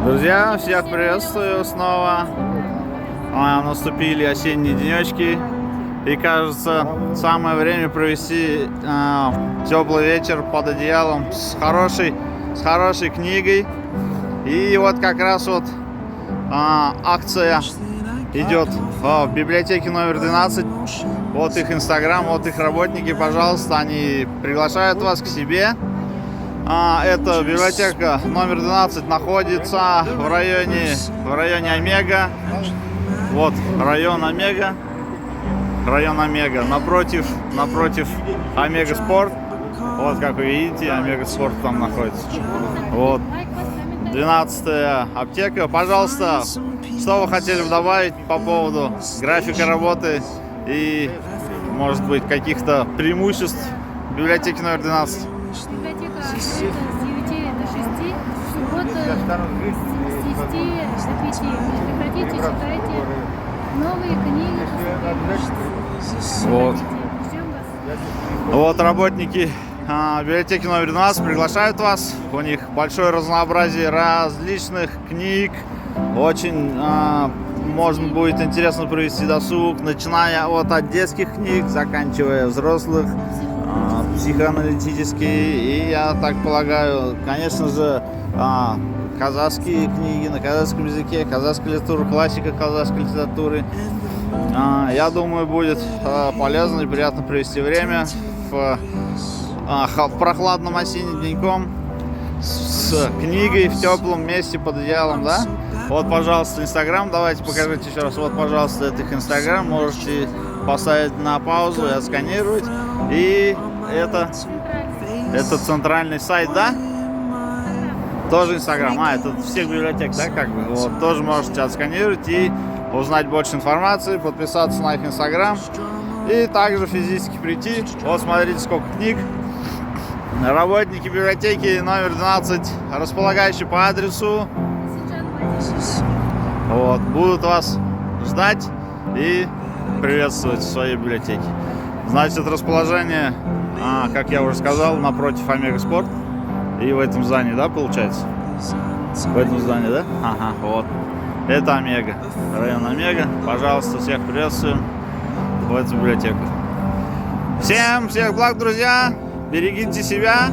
Друзья, всех приветствую снова. Наступили осенние денечки. И кажется, самое время провести теплый вечер под одеялом с хорошей книгой. И вот как раз вот акция идет в библиотеке номер 12. Вот их инстаграм, вот их работники, пожалуйста, они приглашают вас к себе. Эта библиотека номер 12 находится в районе Омега. Вот район Омега, напротив Омега Спорт. Вот как вы видите, Омега Спорт там находится. Вот 12-я аптека. Пожалуйста, что вы хотели бы добавить по поводу графика работы и, может быть, каких-то преимуществ библиотеки номер 12? Библиотека открыта с 9 до 6, суббота с 10 до 5. Приходите, читайте новые книги. Вот. Ждем вас. Вот работники библиотеки номер 12 приглашают вас. У них большое разнообразие различных книг. Очень можно будет интересно провести досуг, начиная от детских книг, заканчивая взрослых, психоаналитические. И я так полагаю, конечно же, казахские книги на казахском языке, казахская литература, классика казахской литературы. Я думаю, будет полезно и приятно провести время в прохладном осенним деньком с книгой в теплом месте под одеялом, да? Вот, пожалуйста, инстаграм, давайте покажите еще раз. Вот, пожалуйста, это их инстаграм, можете поставить на паузу и отсканировать. И это центральный сайт, да? Тоже инстаграм, это всех библиотек, да, как бы? Вот, тоже можете отсканировать и узнать больше информации, подписаться на их инстаграм и также физически прийти. Вот, смотрите, сколько книг. Работники библиотеки номер 12, располагающие по адресу. Вот, будут вас ждать и приветствовать в своей библиотеке. Значит, расположение, как я уже сказал, напротив Омега Спорт. И в этом здании, да, получается? В этом здании, да? Ага, вот. Это Омега, район Омега. Пожалуйста, всех приветствуем в эту библиотеку. Всех благ, друзья! Берегите себя,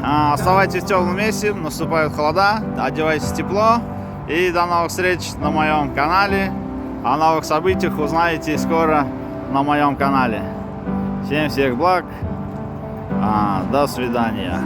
оставайтесь в теплом месте, наступают холода, одевайтесь тепло. И до новых встреч на моем канале. О новых событиях узнаете скоро на моем канале. Всех благ, до свидания.